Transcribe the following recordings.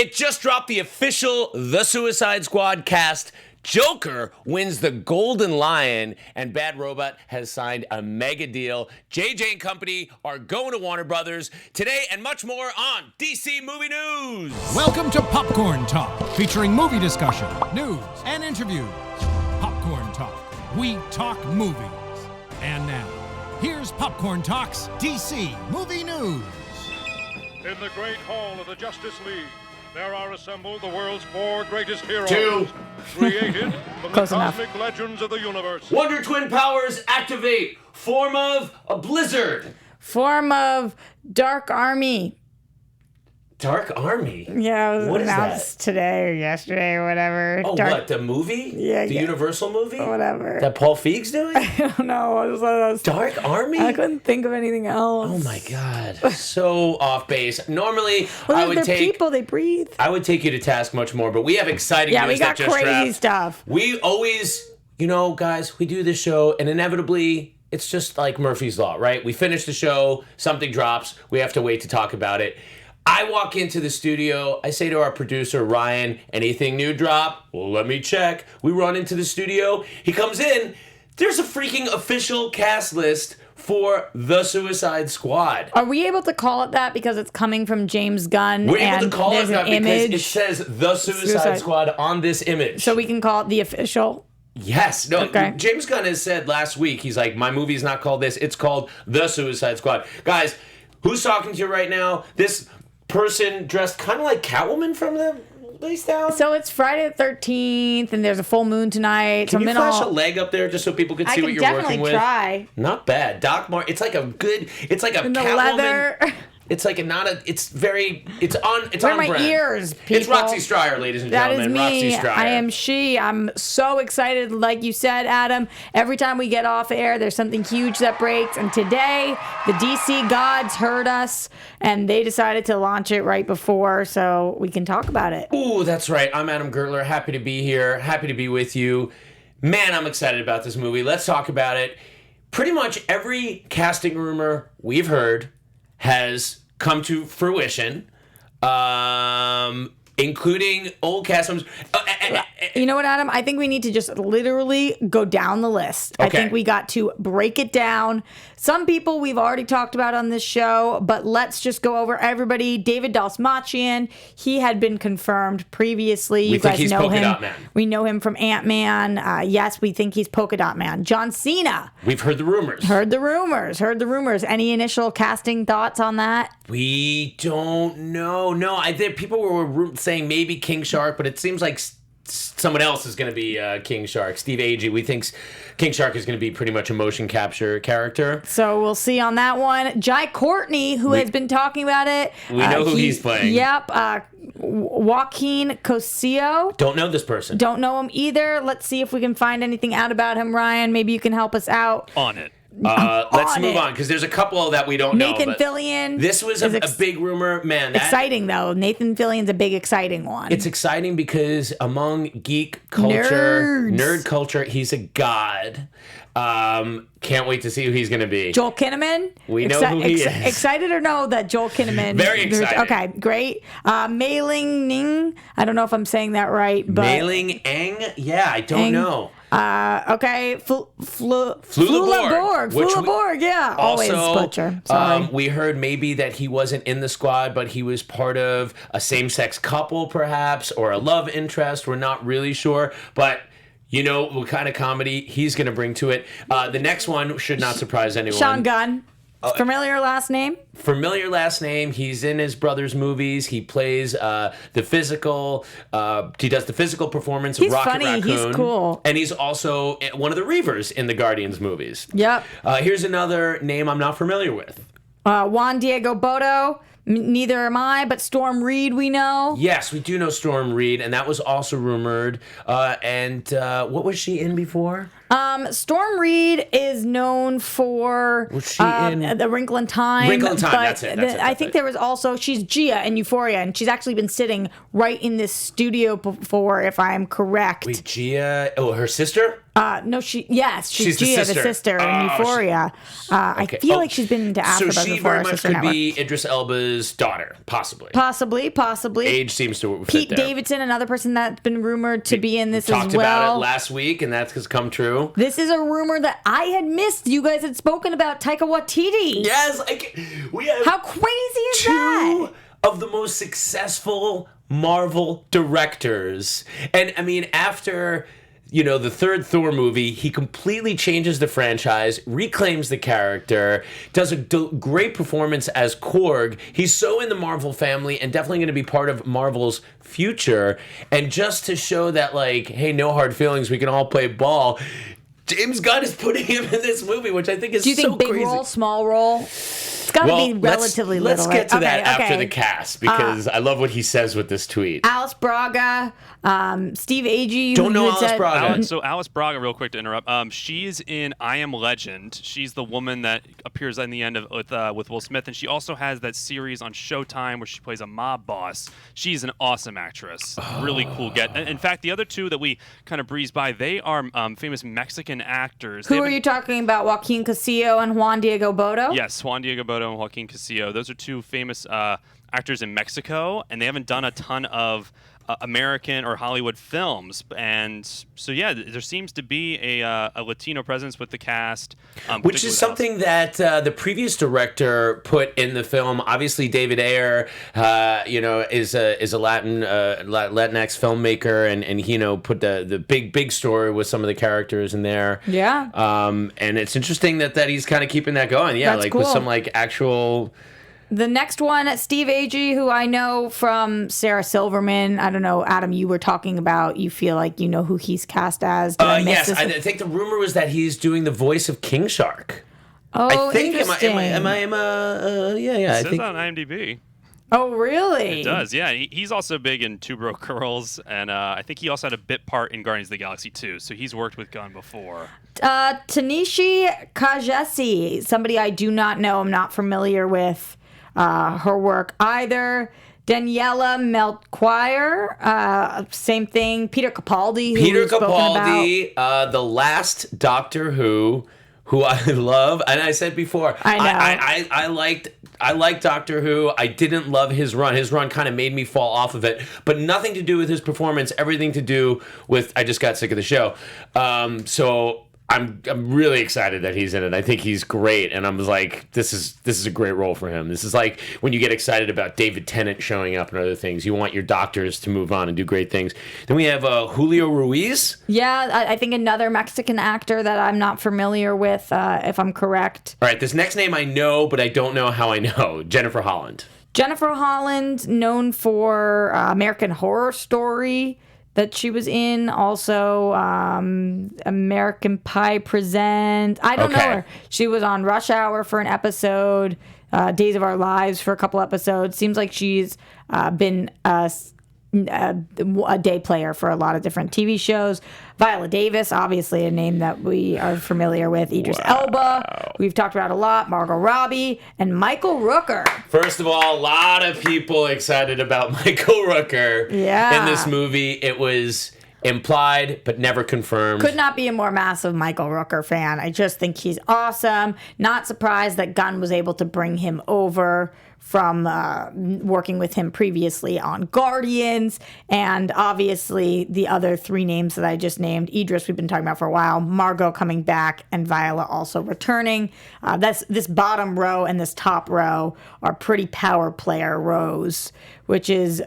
It just dropped. The official The Suicide Squad cast. Joker wins the Golden Lion, and Bad Robot has signed a mega deal. JJ and company are going to Warner Brothers today, and much more on DC Movie News. Welcome to Popcorn Talk, featuring movie discussion, news, and interviews. Popcorn Talk. We talk movies. And now, here's Popcorn Talk's DC Movie News. In the great hall of the Justice League, there are assembled the world's 4 greatest heroes. 2. Created from the Close enough. cosmic legends of the universe. Wonder Twin powers activate. Form of a blizzard. Form of Dark Army. Dark Army? Yeah, it was What is announced that? today or yesterday or whatever. Oh, Dark, what? The movie? Yeah, The yeah. Universal movie? Whatever. That Paul Feig's doing? I don't know. I was Dark Army? I couldn't think of anything else. Oh my God. So off base. Normally, Well, I would they're take people. They breathe. I would take you to task much more, but we have exciting Yeah, news we got that just crazy dropped. stuff. We always, guys, we do this show, and inevitably, it's just like Murphy's Law, right? We finish the show, something drops, we have to wait to talk about it. I walk into the studio, I say to our producer, Ryan, anything new drop? Well, let me check. We run into the studio, he comes in, there's a freaking official cast list for The Suicide Squad. Are we able to call it that because it's coming from James Gunn? We're able and to call it there's that an because image, it says The Suicide Squad on this image. so we can call it the official. Yes. No, Okay. James Gunn has said last week, he's like, my movie's not called this, it's called The Suicide Squad. Guys, who's talking to you right now? This person dressed kind of like Catwoman from the Lace Down? So it's Friday the 13th, and there's a full moon tonight. Can so you flash a leg up there just so people can I see can what you're definitely working with? try. Not bad. Doc Martin, it's like a In the Catwoman. leather. It's like it's on Where are on my brand. ears, people? It's Roxy Stryer, ladies and That is gentlemen. me. Roxy Stryer. I am she. I'm so excited. Like you said, Adam, every time we get off air, there's something huge that breaks. And today, the DC gods heard us, and they decided to launch it right before, so we can talk about it. Ooh, that's right. I'm Adam Gertler. Happy to be here. Happy to be with you. Man, I'm excited about this movie. Let's talk about it. Pretty much every casting rumor we've heard has come to fruition, including old cast members. You know what, Adam? I think we need to just literally go down the list. Okay. I think we got to break it down. Some people we've already talked about on this show, but let's just go over everybody. David Dastmalchian, he had been confirmed previously. We You think guys he's know Polka him. Dot Man. We know him from Ant-Man. Yes, we think he's Polka Dot Man. John Cena. We've heard the rumors. Heard the rumors. Any initial casting thoughts on that? We don't know. No, I think people were saying maybe King Shark, but it seems like someone else is going to be King Shark. Steve Agee, we think King Shark is going to be pretty much a motion capture character. So we'll see on that one. Jai Courtney, who has been talking about it. We know who he's playing. Yep. Joaquin Cosio. Don't know this person. Don't know him either. Let's see if we can find anything out about him, Ryan. Maybe you can help us out. On it. Let's move it. on, because there's a couple that we don't know. Nathan but Fillion. This was a big rumor. Man, Exciting, though. Nathan Fillion's a big, exciting one. It's exciting because among geek culture, Nerds. nerd culture, he's a god. Can't wait to see who he's going to be. Joel Kinnaman. We know who he is. Excited or no that Joel Kinnaman? Very excited. Okay, great. Mei Ling Ning. I don't know if I'm saying that right, but Mei-Ling Eng? Yeah, I don't know. Okay, Flula Borg, which Borg, yeah. Always Also, butcher. Sorry. we heard maybe that he wasn't in the squad, but he was part of a same-sex couple, perhaps, or a love interest. We're not really sure, but you know what kind of comedy he's going to bring to it. The next one should not surprise anyone. Sean Gunn. Familiar last name? Familiar last name. He's in his brother's movies. He plays the physical. He does the physical performance of He's Rocket funny. Raccoon. He's cool. And he's also one of the Reavers in the Guardians movies. Yep. Here's another name I'm not familiar with. Juan Diego Boto. Neither am I, but Storm Reed we know. Yes, we do know Storm Reed, and that was also rumored. And what was she in before? Storm Reed is known for Was she in The Wrinkle in Time. Wrinkle in Time? but That's it. I think there was also, she's Gia in Euphoria, and she's actually been sitting right in this studio before, if I'm correct. Wait, Gia? Oh, her sister? No, she's Gia, the sister in Euphoria. I Okay. feel like she's been into AfterBuzz So she before. very our much sister could network. be Idris Elba's daughter, possibly. Possibly. Age seems to fit Pete there. Davidson, another person that's been rumored to be in this Talked as well. about it last week, and that's come true. This is a rumor that I had missed. You guys had spoken about Taika Waititi. Yes, we have How crazy is two that? of the most successful Marvel directors. And I mean, after the third Thor movie, he completely changes the franchise, reclaims the character, does a great performance as Korg. He's so in the Marvel family and definitely going to be part of Marvel's future. And just to show that, like, hey, no hard feelings, we can all play ball, James Gunn is putting him in this movie, which I think is so crazy. Do you think big role, small role? It's got to be relatively little. Let's get to that right? after the cast, because I love what he says with this tweet. Alice Braga, Steve Agee. Don't know Alice Braga. So Alice Braga, real quick to interrupt. She's in I Am Legend. She's the woman that appears in the end of with Will Smith, and she also has that series on Showtime where she plays a mob boss. She's an awesome actress. Really cool get. In fact, the other two that we kind of breezed by, they are famous Mexican actors. Who are you talking about? Joaquin Casillo and Juan Diego Bodo? Yes, Juan Diego Bodo and Joaquin Casillo. Those are two famous actors in Mexico, and they haven't done a ton of American or Hollywood films, and so there seems to be a Latino presence with the cast, which is something that the previous director put in the film. Obviously, David Ayer, is a Latinx filmmaker, and he put the big story with some of the characters in there. Yeah. And it's interesting that he's kind of keeping that going. Yeah, That's like cool. with some like actual. The next one, Steve Agee, who I know from Sarah Silverman. I don't know, Adam, you were talking about, you feel like you know who he's cast as. Yes, I think the rumor was that he's doing the voice of King Shark. Oh, I think, interesting. yeah, I It think. says on IMDb. Oh, really? It does, yeah. He's also big in Two Broke Girls, and I think he also had a bit part in Guardians of the Galaxy 2, so he's worked with Gunn before. Tanishi Kajesi, somebody I do not know. I'm not familiar with her work either. Daniela Melchior, same thing. Peter Capaldi. Peter Capaldi, the last Doctor Who I love, and I said before, I know. I liked Doctor Who. I didn't love his run. His run kind of made me fall off of it, but nothing to do with his performance. Everything to do with I just got sick of the show. So I'm really excited that he's in it. I think he's great, and I was like, this is a great role for him. This is like when you get excited about David Tennant showing up and other things. You want your doctors to move on and do great things. Then we have Julio Ruiz. Yeah, I think another Mexican actor that I'm not familiar with, if I'm correct. All right, this next name I know, but I don't know how I know. Jennifer Holland. Jennifer Holland, known for American Horror Story that she was in. Also, American Pie Present. I don't know her. She was on Rush Hour for an episode, Days of Our Lives for a couple episodes. Seems like she's been a day player for a lot of different TV shows. Viola Davis, obviously a name that we are familiar with. Idris Elba, we've talked about a lot. Margot Robbie, and Michael Rooker. First of all, a lot of people excited about Michael Rooker in this movie. It was implied, but never confirmed. Could not be a more massive Michael Rooker fan. I just think he's awesome. Not surprised that Gunn was able to bring him over from working with him previously on Guardians, and obviously the other three names that I just named. Idris, we've been talking about for a while. Margot coming back, and Viola also returning. This bottom row and this top row are pretty power player rows, which is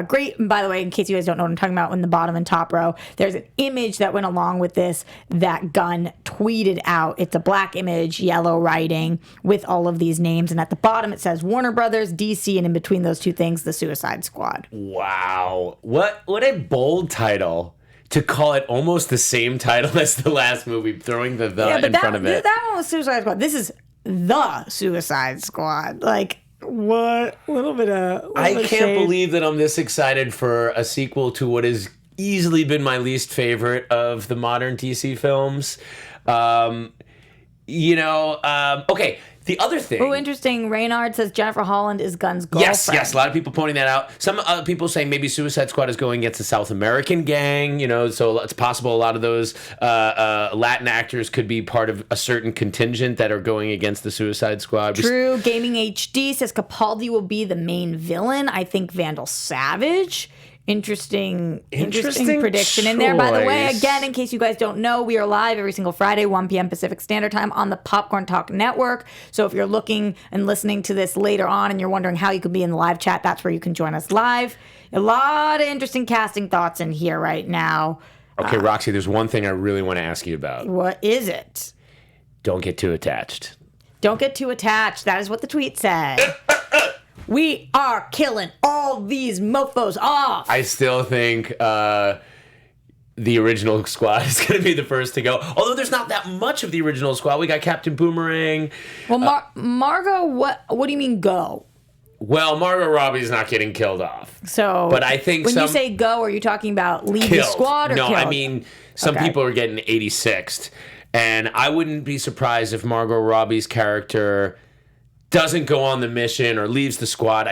great. And by the way, in case you guys don't know what I'm talking about, in the bottom and top row, there's an image that went along with this that Gunn tweeted out. It's a black image, yellow writing with all of these names. And at the bottom, it says Warner Brothers, DC, and in between those two things, the Suicide Squad. Wow. What a bold title. To call it almost the same title as the last movie, throwing the in front of it. That one was Suicide Squad. This is the Suicide Squad. Like, what? A little bit of I can't shade. believe that I'm this excited for a sequel to what is easily been my least favorite of the modern DC films. Okay. The other thing. Oh, interesting. Reynard says Jennifer Holland is Gunn's girlfriend. Yes. A lot of people pointing that out. Some people saying maybe Suicide Squad is going against a South American gang, so it's possible a lot of those Latin actors could be part of a certain contingent that are going against the Suicide Squad. True. Gaming HD says Capaldi will be the main villain. I think Vandal Savage. Interesting prediction in there. By the way, again, in case you guys don't know, we are live every single Friday, 1 p.m. Pacific Standard Time on the Popcorn Talk Network. So if you're looking and listening to this later on and you're wondering how you could be in the live chat, that's where you can join us live. A lot of interesting casting thoughts in here right now. Okay, Roxy, there's one thing I really want to ask you about. What is it? Don't get too attached. Don't get too attached. That is what the tweet said. We are killing all these mofos off. I still think the original squad is going to be the first to go. Although there's not that much of the original squad. We got Captain Boomerang. Well, Margot, what do you mean go? Well, Margot Robbie's not getting killed off. So, but I think when you say go, are you talking about leave the squad or no, killed? I mean some people are getting 86th. And I wouldn't be surprised if Margot Robbie's character doesn't go on the mission or leaves the squad.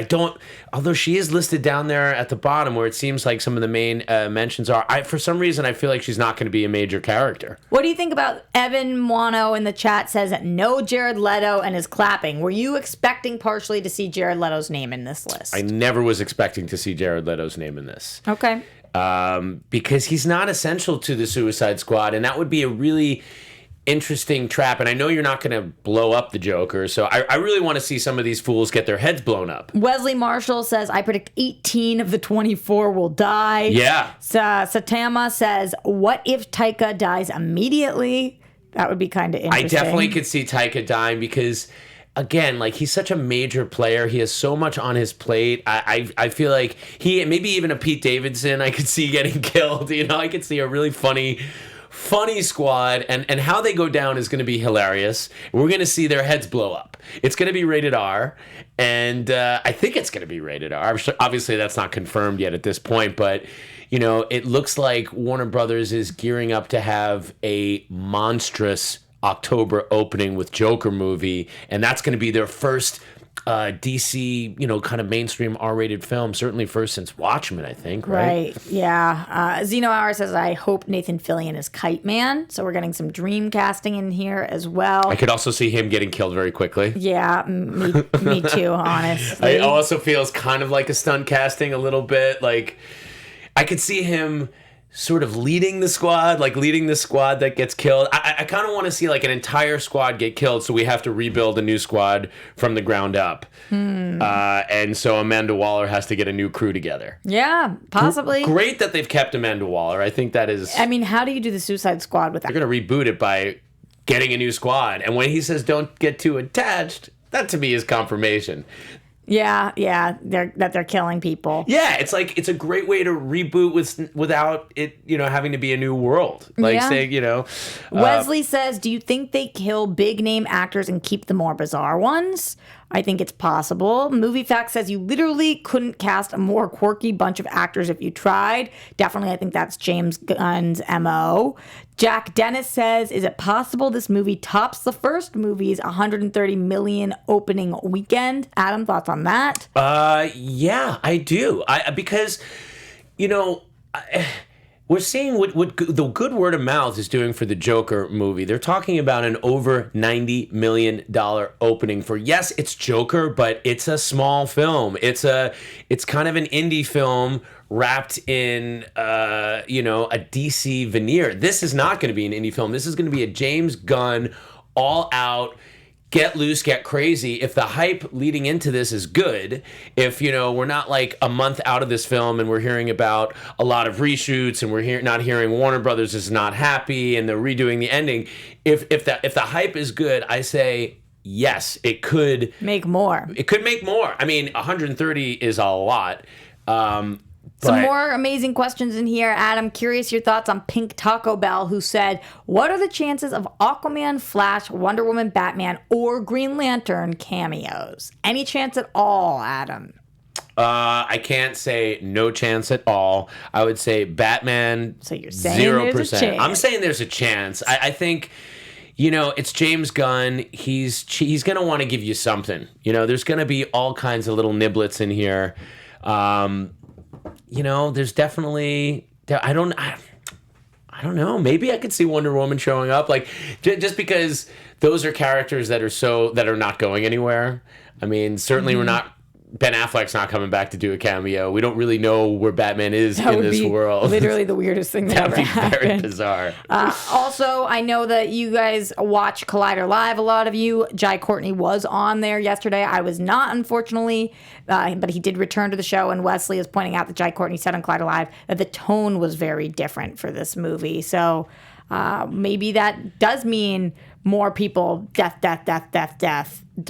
Although she is listed down there at the bottom where it seems like some of the main mentions are. For some reason, I feel like she's not going to be a major character. What do you think about Evan Mono in the chat says no Jared Leto and is clapping. Were you expecting partially to see Jared Leto's name in this list? I never was expecting to see Jared Leto's name in this. Okay. Because he's not essential to the Suicide Squad, and that would be a really interesting trap. And I know you're not going to blow up the Joker, so I really want to see some of these fools get their heads blown up. Wesley Marshall says, I predict 18 of the 24 will die. Yeah. Satama says, what if Taika dies immediately? That would be kind of interesting. I definitely could see Taika dying because, again, like, he's such a major player. He has so much on his plate. I feel like maybe even a Pete Davidson I could see getting killed. I could see a really funny squad, and how they go down is going to be hilarious. We're going to see their heads blow up. It's going to be rated R, and I think it's going to be rated R. Obviously, that's not confirmed yet at this point, but it looks like Warner Brothers is gearing up to have a monstrous October opening with Joker movie, and that's going to be their first DC, kind of mainstream R-rated film, certainly first since Watchmen, I think, right? Right, yeah. Zeno Hour says, I hope Nathan Fillion is Kite Man, so we're getting some dream casting in here as well. I could also see him getting killed very quickly. Yeah, me too, honestly. It also feels kind of like a stunt casting a little bit. Like, I could see him sort of leading the squad that gets killed. I kind of want to see like an entire squad get killed, so we have to rebuild a new squad from the ground up. And so Amanda Waller has to get a new crew together. Yeah, possibly. Great that they've kept Amanda Waller. I think that is... I mean, how do you do the Suicide Squad without... They're going to reboot it by getting a new squad. And when he says don't get too attached, that to me is confirmation. Yeah, they're killing people. Yeah, it's like it's a great way to reboot without it, having to be a new world. Like say, Wesley says, "Do you think they kill big name actors and keep the more bizarre ones?" I think it's possible. Movie Fact says you literally couldn't cast a more quirky bunch of actors if you tried. Definitely, I think that's James Gunn's MO. Jack Dennis says, is it possible this movie tops the first movie's 130 million opening weekend? Adam, thoughts on that? Yeah, I do. Because, we're seeing what the good word of mouth is doing for the Joker movie. They're talking about an over $90 million opening for, yes, it's Joker, but it's a small film. It's kind of an indie film wrapped in, a DC veneer. This is not going to be an indie film. This is going to be a James Gunn all out, get loose, get crazy. If the hype leading into this is good, if, we're not like a month out of this film and we're hearing about a lot of reshoots and we're not hearing Warner Brothers is not happy and they're redoing the ending. If the hype is good, I say, yes, it could make more. It could make more. I mean, 130 is a lot. Some more amazing questions in here. Adam, curious your thoughts on Pink Taco Bell, who said, what are the chances of Aquaman, Flash, Wonder Woman, Batman, or Green Lantern cameos? Any chance at all, Adam? I can't say no chance at all. I would say Batman. So you're saying 0%. there's a chance. I'm saying there's a chance. I think, it's James Gunn. He's going to want to give you something. There's going to be all kinds of little niblets in here. There's definitely. I don't know. Maybe I could see Wonder Woman showing up, like just because those are characters that are not going anywhere. I mean, certainly we're not. Ben Affleck's not coming back to do a cameo. We don't really know where Batman is in this world. Literally the weirdest thing that ever happened. That'd be very bizarre. Also, I know that you guys watch Collider Live, a lot of you. Jai Courtney was on there yesterday. I was not, unfortunately, but he did return to the show, and Wesley is pointing out that Jai Courtney said on Collider Live that the tone was very different for this movie. So maybe that does mean more people, death,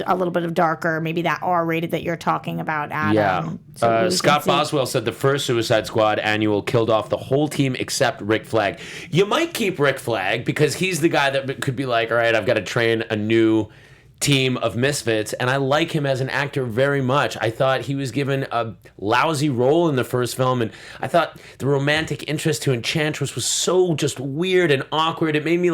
a little bit of darker, maybe that R-rated that you're talking about, Adam. Yeah. So Scott Boswell said the first Suicide Squad annual killed off the whole team except Rick Flag. You might keep Rick Flag because he's the guy that could be like, all right, I've got to train a new team of misfits, and I like him as an actor very much. I thought he was given a lousy role in the first film, and I thought the romantic interest to Enchantress was so just weird and awkward. It made me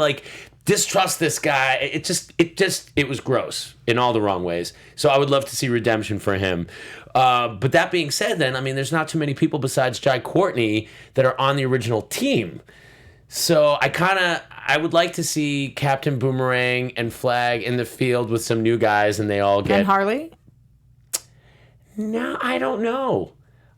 distrust this guy. It was gross in all the wrong ways. So I would love to see redemption for him. But that being said, then, I mean, there's not too many people besides Jai Courtney that are on the original team. So I would like to see Captain Boomerang and Flag in the field with some new guys, and they all get. And Harley? No, I don't know.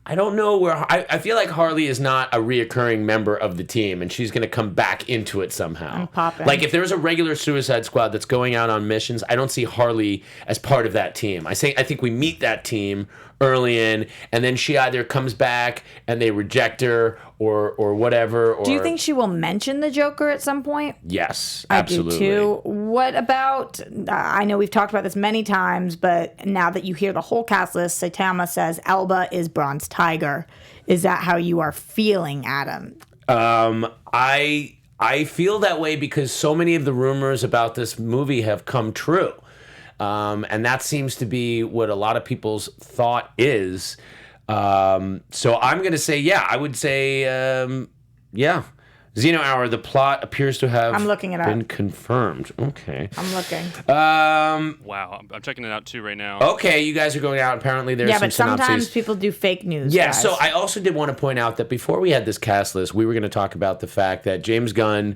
I don't know where. I feel like Harley is not a reoccurring member of the team, and she's going to come back into it somehow. And pop in. Like if there's a regular Suicide Squad that's going out on missions, I don't see Harley as part of that team. I think we meet that team early in, and then she either comes back and they reject her or whatever. Or do you think she will mention the Joker at some point? Yes, absolutely. I do too. What about, I know we've talked about this many times, but now that you hear the whole cast list, Saitama says Elba is Bronze Tiger. Is that how you are feeling, Adam? I feel that way because so many of the rumors about this movie have come true. And that seems to be what a lot of people's thought is. So I'm going to say, yeah, I would say, yeah. Xeno Hour, the plot appears to have I'm looking it up. been confirmed. Okay. I'm looking. Wow, I'm checking it out too right now. Okay, you guys are going out. Apparently there's some synopses. But sometimes people do fake news, Yeah, guys. so I also did want to point out that before we had this cast list, we were going to talk about the fact that James Gunn,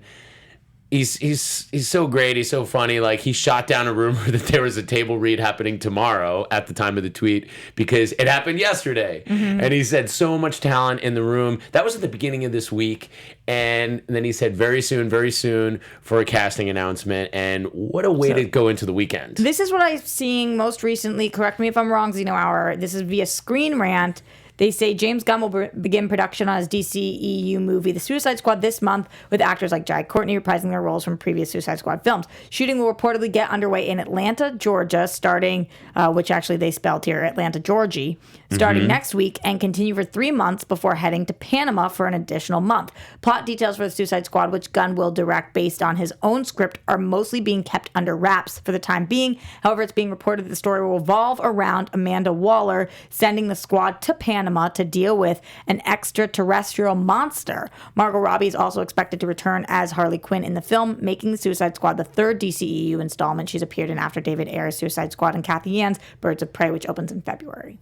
he's so great. He's so funny. Like, he shot down a rumor that there was a table read happening tomorrow at the time of the tweet because it happened yesterday. Mm-hmm. And he said so much talent in the room. That was at the beginning of this week. And then he said very soon for a casting announcement. And what a way to go into the weekend. This is what I'm seeing most recently. Correct me if I'm wrong, Xeno Hour. This is via Screen Rant. They say James Gunn will begin production on his DCEU movie, The Suicide Squad, this month, with actors like Jai Courtney reprising their roles from previous Suicide Squad films. Shooting will reportedly get underway in Atlanta, Georgia, starting, which actually they spelled here, Atlanta, Georgia, starting next week, and continue for 3 months before heading to Panama for an additional month. Plot details for The Suicide Squad, which Gunn will direct based on his own script, are mostly being kept under wraps for the time being. However, it's being reported that the story will revolve around Amanda Waller sending the squad to Panama to deal with an extraterrestrial monster. Margot Robbie is also expected to return as Harley Quinn in the film, making The Suicide Squad the third DCEU installment she's appeared in after David Ayer's Suicide Squad and Kathy Yan's Birds of Prey, which opens in February.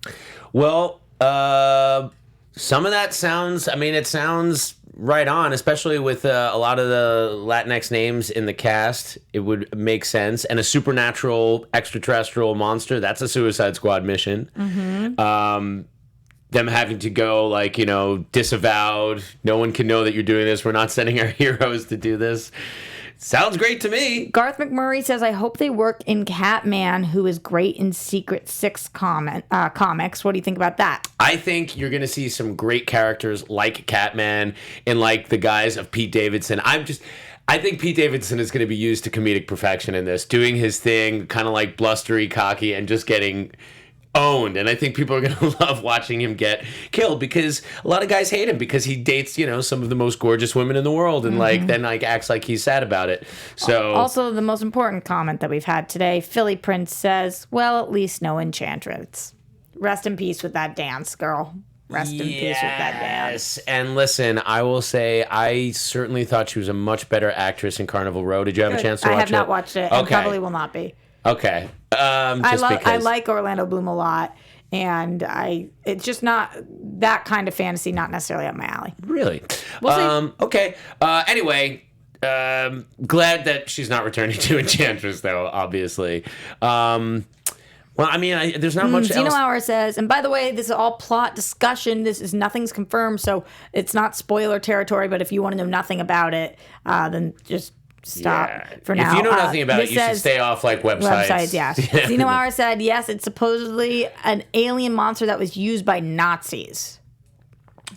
Well, some of that sounds, it sounds right on, especially with a lot of the Latinx names in the cast. It would make sense. And a supernatural extraterrestrial monster, that's a Suicide Squad mission. Mm-hmm. Them having to go, disavowed. No one can know that you're doing this. We're not sending our heroes to do this. Sounds great to me. Garth McMurray says, I hope they work in Catman, who is great in Secret Six comics. What do you think about that? I think you're going to see some great characters like Catman and the guys of Pete Davidson. I think Pete Davidson is going to be used to comedic perfection in this, doing his thing, kind of blustery, cocky, and just getting owned. And I think people are going to love watching him get killed because a lot of guys hate him because he dates, some of the most gorgeous women in the world and then acts like he's sad about it. So also the most important comment that we've had today, Philly Prince says, well, at least no Enchantress. Rest in peace with that dance, girl. Rest in peace with that dance. Yes. And listen, I will say I certainly thought she was a much better actress in Carnival Row. Did you have a chance to watch it? I have not watched it. And Okay. probably will not be. Okay. I like Orlando Bloom a lot, and it's just not that kind of fantasy, not necessarily up my alley. Really? We'll see. Okay. Anyway, glad that she's not returning to Enchantress, though, obviously. Well, I mean, there's not much Zeno else. Hour says, and by the way, this is all plot discussion. Nothing's confirmed, so it's not spoiler territory, but if you want to know nothing about it, then just stop for now. If you know nothing about it, you should says, stay off like websites. Websites, yes. Zeno Hour said, yes, it's supposedly an alien monster that was used by Nazis.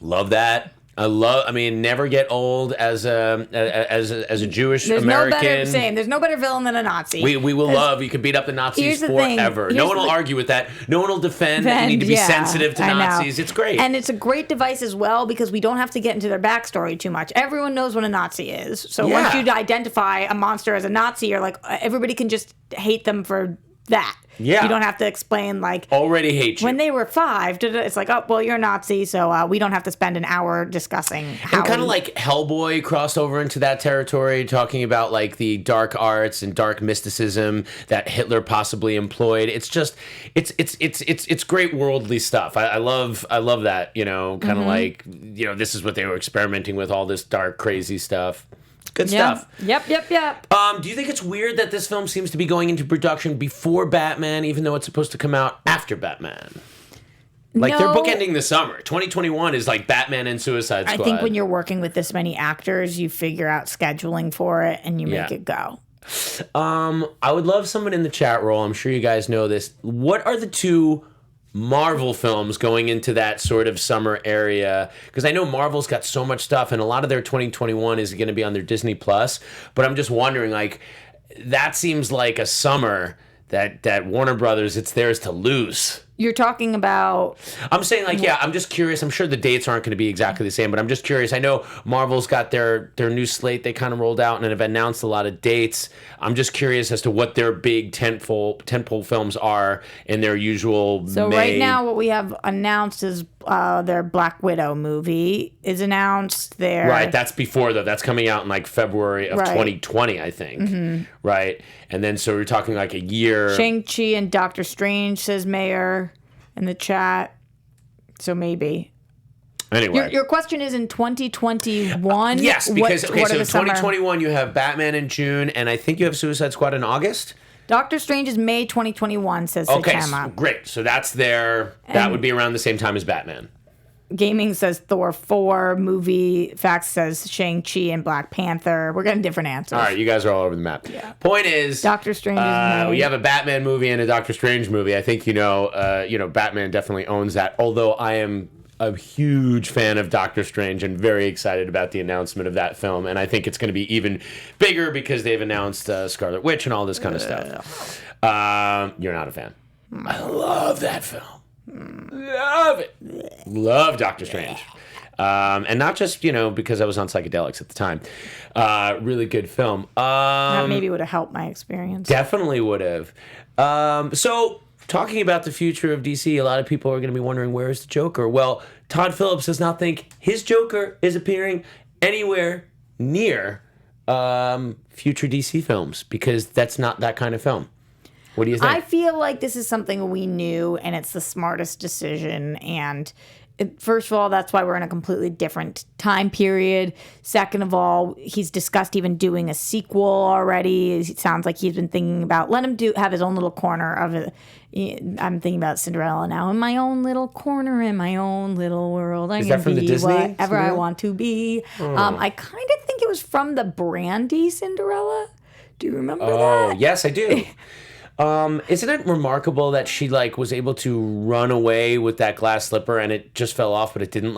Love that. I mean, never get old as a Jewish American. There's no better villain than a Nazi. We will love. You can beat up the Nazis forever. No one will argue with that. No one will defend that you need to be sensitive to Nazis. It's great. And it's a great device as well because we don't have to get into their backstory too much. Everyone knows what a Nazi is. So once you identify a monster as a Nazi, you're like, everybody can just hate them for that. Yeah. You don't have to explain, like... Already hate you. When they were 5, it's like, oh, well, you're a Nazi, so we don't have to spend an hour discussing how... And kind of like Hellboy crossed over into that territory, talking about, like, the dark arts and dark mysticism that Hitler possibly employed. It's just... It's great worldly stuff. I love that, kind of like, this is what they were experimenting with, all this dark, crazy stuff. Good stuff. Yep. Do you think it's weird that this film seems to be going into production before Batman, even though it's supposed to come out after Batman? Like, they're bookending the summer. 2021 is like Batman and Suicide Squad. I think when you're working with this many actors, you figure out scheduling for it and you make it go. I would love someone in the chat roll. I'm sure you guys know this. What are the 2 Marvel films going into that sort of summer area? Because I know Marvel's got so much stuff, and a lot of their 2021 is going to be on their Disney Plus. But I'm just wondering, like, that seems like a summer that Warner Brothers, it's theirs to lose. You're talking about... I'm saying, like, I'm just curious. I'm sure the dates aren't going to be exactly the same, but I'm just curious. I know Marvel's got their new slate they kind of rolled out and have announced a lot of dates. I'm just curious as to what their big tentpole films are in their usual May. Right now what we have announced is their Black Widow movie is announced there. Right, that's before, though. That's coming out in, like, February of 2020, I think. Mm-hmm. Right? And then, so we're talking, like, a year. Shang-Chi and Doctor Strange, says Mayor in the chat. So maybe. Anyway. Your question is in 2021? Yes, because, so 2021 you have Batman in June, and I think you have Suicide Squad in August? Doctor Strange is May 2021, says Sakama. Great. So that would be around the same time as Batman. Gaming says Thor 4. Movie Facts says Shang-Chi and Black Panther. We're getting different answers. All right, you guys are all over the map. Yeah. Point is, Doctor Strange is May. You have a Batman movie and a Doctor Strange movie. I think Batman definitely owns that. Although I am a huge fan of Doctor Strange and very excited about the announcement of that film. And I think it's going to be even bigger because they've announced Scarlet Witch and all this kind of stuff. You're not a fan. I love that film. Love it. Love Doctor Strange. And not just, because I was on psychedelics at the time. Really good film. That maybe would have helped my experience. Definitely would have. So, talking about the future of DC, a lot of people are going to be wondering, where is the Joker? Well, Todd Phillips does not think his Joker is appearing anywhere near future DC films because that's not that kind of film. What do you think? I feel like this is something we knew, and it's the smartest decision. And first of all, that's why we're in a completely different time period. Second of all, he's discussed even doing a sequel already. It sounds like he's been thinking about let him have his own little corner of it. I'm thinking about Cinderella now. In my own little corner, in my own little world, I can be whatever I want to be. I kind of think it was from the Brandy Cinderella. Do you remember that? Oh, yes, I do. Isn't it remarkable that she was able to run away with that glass slipper and it just fell off, but it didn't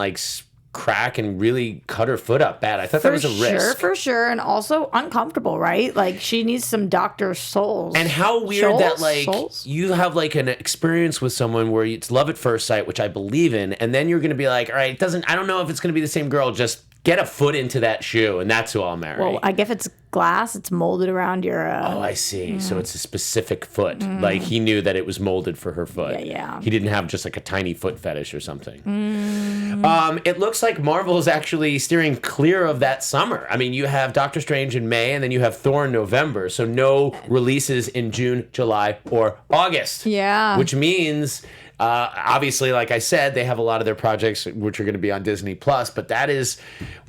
crack and really cut her foot up bad? I thought that was a risk. For sure, and also uncomfortable, right? Like she needs some Dr. Souls. And how weird that you have an experience with someone where it's love at first sight, which I believe in, and then you're going to be like, all right, I don't know if it's going to be the same girl, just get a foot into that shoe, and that's who I'll marry. Well, I guess it's glass. It's molded around your. Oh, I see. So it's a specific foot. Like he knew that it was molded for her foot. Yeah. He didn't have just like a tiny foot fetish or something. It looks like Marvel is actually steering clear of that summer. I mean, you have Doctor Strange in May, and then you have Thor in November. So no releases in June, July, or August. Yeah. Which means. Obviously, like I said, they have a lot of their projects which are going to be on Disney Plus, but that is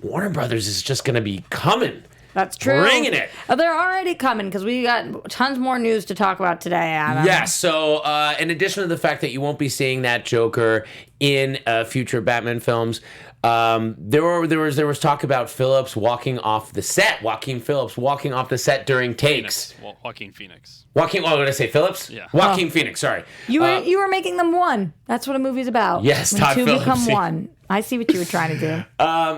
Warner Brothers is just going to be coming. That's true. Bringing it. They're already coming because we got tons more news to talk about today, Adam. Yes. So, in addition to the fact that you won't be seeing that Joker in future Batman films, there was talk about Phillips walking off the set. Joaquin Phillips walking off the set during takes. Joaquin Phoenix. Oh, did I say Phillips? Yeah. Joaquin Phoenix. Sorry. You were making them one. That's what a movie's about. Yes, when Todd two Phillips. become one. I see what you were trying to do.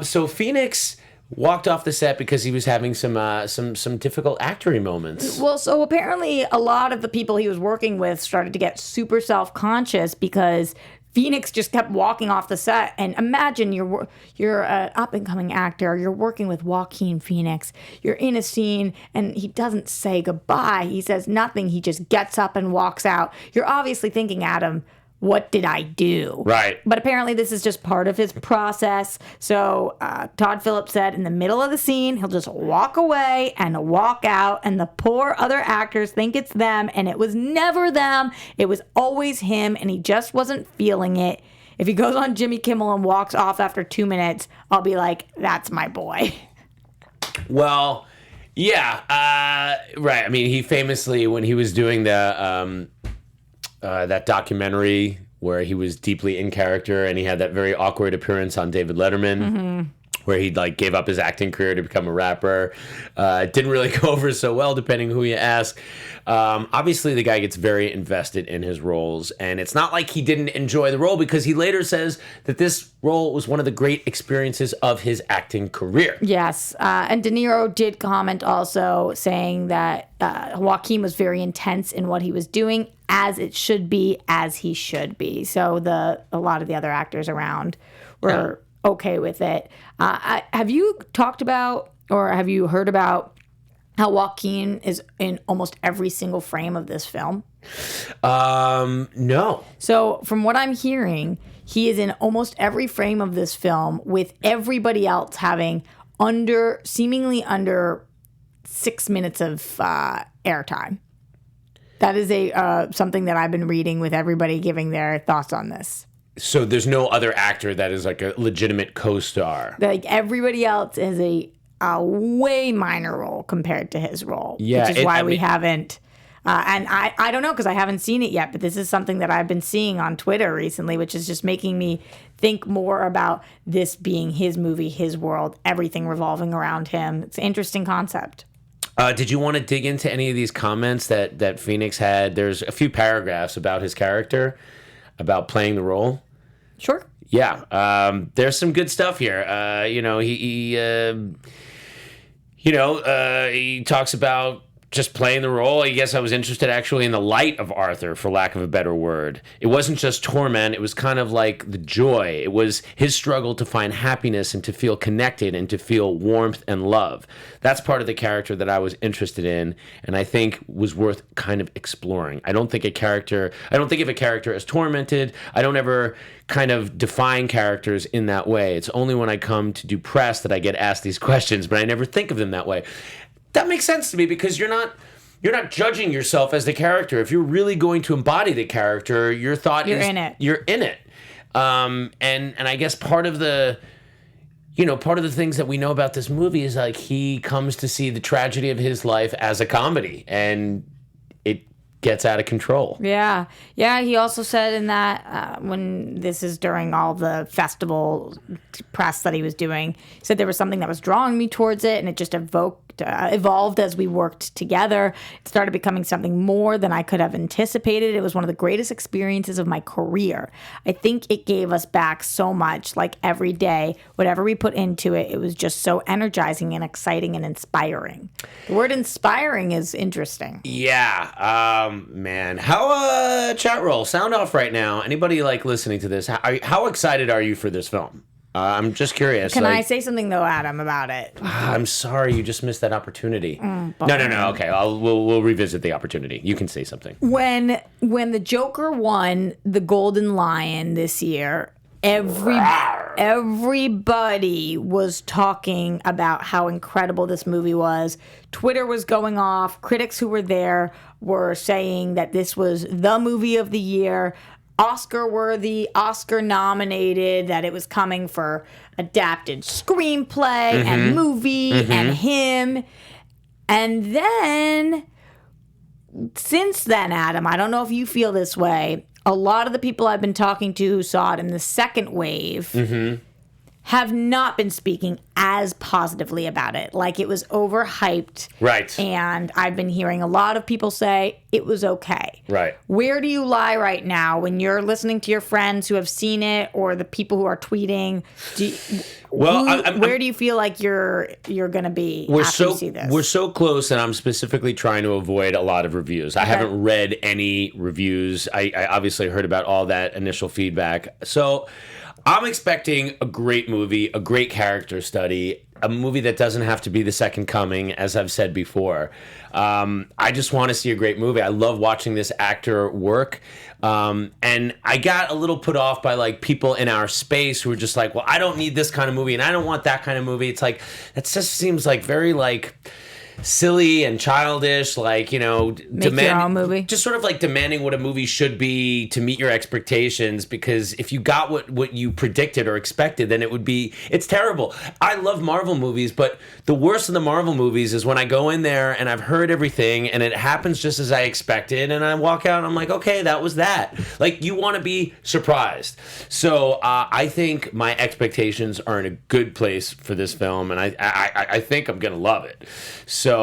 So Phoenix walked off the set because he was having some difficult acting moments. Well, so apparently a lot of the people he was working with started to get super self-conscious because Phoenix just kept walking off the set. And imagine you're an up-and-coming actor. You're working with Joaquin Phoenix. You're in a scene, and he doesn't say goodbye. He says nothing. He just gets up and walks out. You're obviously thinking, Adam, what did I do? Right. But apparently this is just part of his process. So Todd Phillips said in the middle of the scene, he'll just walk away and walk out. And the poor other actors think it's them. And it was never them. It was always him. And he just wasn't feeling it. If he goes on Jimmy Kimmel and walks off after 2 minutes, I'll be like, that's my boy. Well, yeah. Right. I mean, he famously, when he was doing that documentary where he was deeply in character and he had that very awkward appearance on David Letterman where he like gave up his acting career to become a rapper. It didn't really go over so well depending who you ask. Obviously the guy gets very invested in his roles, and it's not like he didn't enjoy the role because he later says that this role was one of the great experiences of his acting career. Yes. And De Niro did comment also saying that Joaquin was very intense in what he was doing, as it should be, as he should be. So a lot of the other actors around were okay with it. Have you talked about or have you heard about how Joaquin is in almost every single frame of this film? No. So from what I'm hearing, he is in almost every frame of this film with everybody else having seemingly under 6 minutes of airtime. That is something that I've been reading with everybody giving their thoughts on this. So there's no other actor that is like a legitimate co-star. Like everybody else is a way minor role compared to his role. Yeah, which is why we haven't. And I don't know because I haven't seen it yet, but this is something that I've been seeing on Twitter recently, which is just making me think more about this being his movie, his world, everything revolving around him. It's an interesting concept. Did you want to dig into any of these comments that Phoenix had? There's a few paragraphs about his character, about playing the role. Sure. Yeah. There's some good stuff here. He talks about just playing the role. I guess I was interested actually in the light of Arthur, for lack of a better word. It wasn't just torment. It was kind of like the joy. It was his struggle to find happiness and to feel connected and to feel warmth and love. That's part of the character that I was interested in and I think was worth kind of exploring. I don't think of a character as tormented. I don't ever kind of define characters in that way. It's only when I come to do press that I get asked these questions, but I never think of them that way. That makes sense to me because you're not judging yourself as the character. If you're really going to embody the character, your thought is you're in it. And I guess part of the things that we know about this movie is like he comes to see the tragedy of his life as a comedy, and it gets out of control. Yeah. He also said in that when this is during all the festival press that he was doing, he said there was something that was drawing me towards it, and it just evolved as we worked together. It started becoming something more than I could have anticipated. It was one of the greatest experiences of my career. I think it gave us back so much, like every day, whatever we put into it, it was just so energizing and exciting and inspiring. The word inspiring is interesting. Yeah. Man. How, chat roll, sound off right now. Anybody like listening to this? How excited are you for this film? I'm just curious. Can I say something though, Adam, about it? I'm sorry, you just missed that opportunity. No. Okay, we'll revisit the opportunity. You can say something. When the Joker won the Golden Lion this year, everybody was talking about how incredible this movie was. Twitter was going off. Critics who were there were saying that this was the movie of the year, Oscar-worthy, Oscar-nominated, that it was coming for adapted screenplay and movie and him. And then, since then, Adam, I don't know if you feel this way, a lot of the people I've been talking to who saw it in the second wave have not been speaking as positively about it. Like, it was overhyped. Right. And I've been hearing a lot of people say it was okay. Right. Where do you lie right now when you're listening to your friends who have seen it or the people who are tweeting? Where do you feel like you're going to be after you see this? We're so close, and I'm specifically trying to avoid a lot of reviews. I haven't read any reviews. I obviously heard about all that initial feedback. So I'm expecting a great movie, a great character study, a movie that doesn't have to be the second coming, as I've said before. I just want to see a great movie. I love watching this actor work. And I got a little put off by like people in our space who were just like, well, I don't need this kind of movie and I don't want that kind of movie. It's like, that just seems like very like silly and childish, like, you know, Make your own movie. Just sort of like demanding what a movie should be to meet your expectations, because if you got what you predicted or expected, then it's terrible. I love Marvel movies, but the worst of the Marvel movies is when I go in there and I've heard everything and it happens just as I expected, and I walk out and I'm like, okay, that was that. Like, you want to be surprised. So I think my expectations are in a good place for this film, and I think I'm gonna love it. So,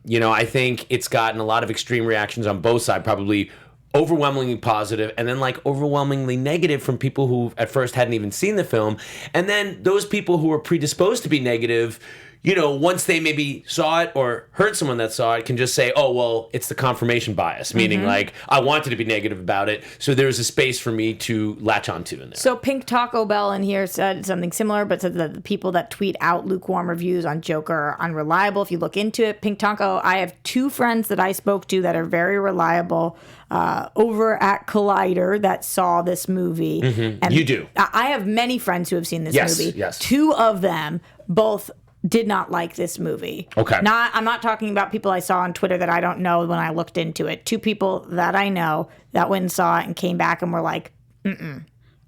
you know, I think it's gotten a lot of extreme reactions on both sides, probably overwhelmingly positive and then like overwhelmingly negative from people who at first hadn't even seen the film. And then those people who were predisposed to be negative, you know, once they maybe saw it or heard someone that saw it, can just say, oh, well, it's the confirmation bias, meaning like I wanted to be negative about it, so there's a space for me to latch onto in there. So Pink Taco Bell in here said something similar, but said that the people that tweet out lukewarm reviews on Joker are unreliable. If you look into it, Pink Taco, I have two friends that I spoke to that are very reliable over at Collider that saw this movie. And you do. I have many friends who have seen this movie. Yes. Two of them both did not like this movie. Okay. I'm not talking about people I saw on Twitter that I don't know when I looked into it. Two people that I know that went and saw it and came back and were like,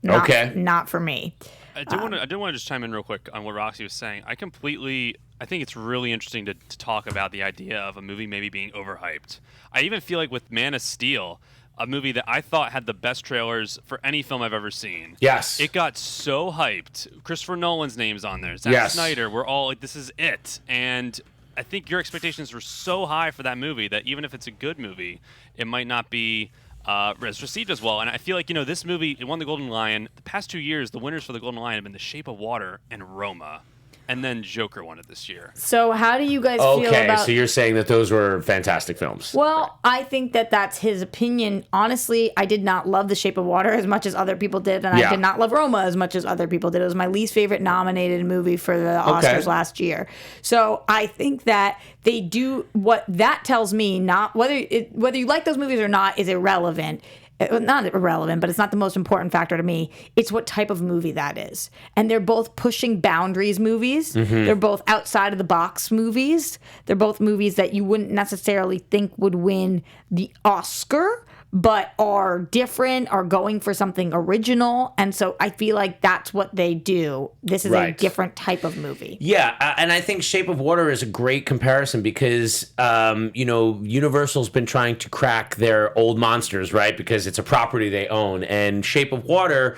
not for me. I do want to just chime in real quick on what Roxy was saying. I think it's really interesting to talk about the idea of a movie maybe being overhyped. I even feel like with Man of Steel, a movie that I thought had the best trailers for any film I've ever seen. Yes. It got so hyped. Christopher Nolan's name's on there. Zack Snyder. We're all like, this is it. And I think your expectations were so high for that movie that even if it's a good movie, it might not be received as well. And I feel like, you know, this movie, it won the Golden Lion. The past 2 years, the winners for the Golden Lion have been The Shape of Water and Roma. And then Joker won it this year. So how do you guys feel about... Okay, so you're saying that those were fantastic films. Well, I think that that's his opinion. Honestly, I did not love The Shape of Water as much as other people did, and I did not love Roma as much as other people did. It was my least favorite nominated movie for the Oscars last year. So I think that they do... What that tells me, not whether you like those movies or not, is irrelevant. Not irrelevant, but it's not the most important factor to me. It's what type of movie that is. And they're both pushing boundaries movies. They're both outside of the box movies. They're both movies that you wouldn't necessarily think would win the Oscar, but are different, are going for something original. And so I feel like that's what they do. This is a different type of movie. Yeah, and I think Shape of Water is a great comparison because, you know, Universal's been trying to crack their old monsters, right? Because it's a property they own. And Shape of Water,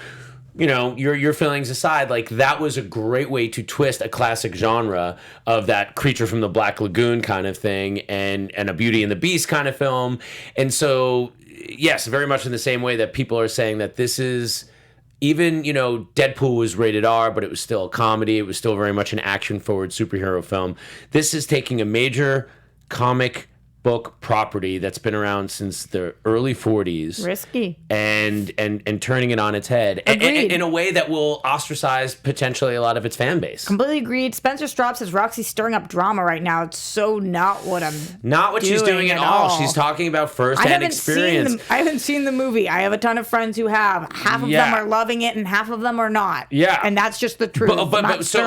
you know, your feelings aside, like that was a great way to twist a classic genre of that Creature from the Black Lagoon kind of thing and a Beauty and the Beast kind of film. And so... Yes, very much in the same way that people are saying that this is, even, you know, Deadpool was rated R, but it was still a comedy. It was still very much an action-forward superhero film. This is taking a major comic book property that's been around since the early 40s. Risky. And turning it on its head Agreed. in a way that will ostracize potentially a lot of its fan base. Completely agreed. Spencer Straub says Roxy's stirring up drama right now. It's so not what I'm Not what she's doing at all. She's talking about firsthand experience. I haven't seen the movie. I have a ton of friends who have. Half of them are loving it and half of them are not. Yeah. And that's just the truth. So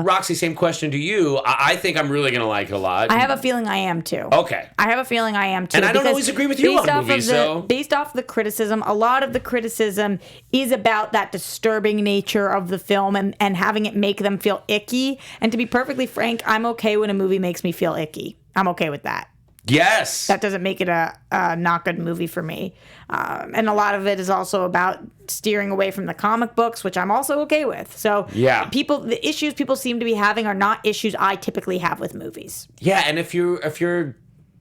Roxy, same question to you. I think I'm really going to like it a lot. I have a feeling I am too. Okay. I have a feeling I am too. And I don't always agree with you on movies, so. Based off the criticism, a lot of the criticism is about that disturbing nature of the film and having it make them feel icky. And to be perfectly frank, I'm okay when a movie makes me feel icky. I'm okay with that. Yes. That doesn't make it a not good movie for me. And a lot of it is also about steering away from the comic books, which I'm also okay with. So the issues people seem to be having are not issues I typically have with movies. Yeah, and if you're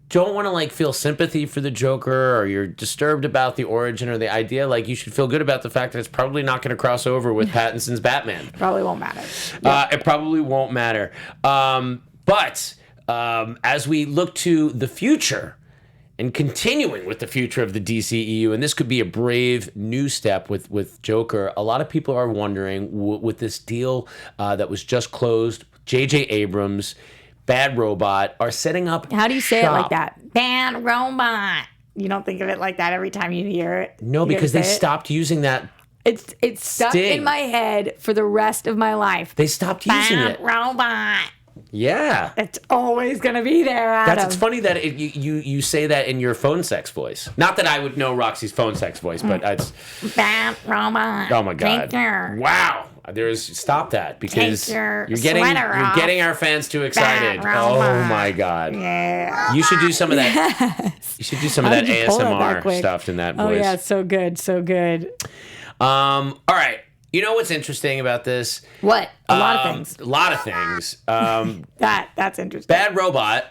don't want to like feel sympathy for the Joker, or you're disturbed about the origin or the idea, like you should feel good about the fact that it's probably not going to cross over with Pattinson's Batman. Probably won't matter. It probably won't matter. But as we look to the future and continuing with the future of the DCEU, and this could be a brave new step with Joker, a lot of people are wondering with this deal that was just closed, J.J. Abrams, Bad Robot are setting up. How do you say it like that? Bad Robot. You don't think of it like that every time you hear it? No, because they stopped using that. It's stuck in my head for the rest of my life. They stopped using it. Bad Robot. Yeah. It's always going to be there, Adam. It's funny that you say that in your phone sex voice. Not that I would know Roxy's phone sex voice, but it's... Bad Robot. Oh, my God. Wow. Stop that, because you're getting our fans too excited. Oh, my God. Yeah. You should do some of that. Yes. You should do some of that ASMR stuff in that voice. Oh, yeah. So good. So good. All right. You know what's interesting about this? What? A lot of things. A lot of things. That's interesting. Bad Robot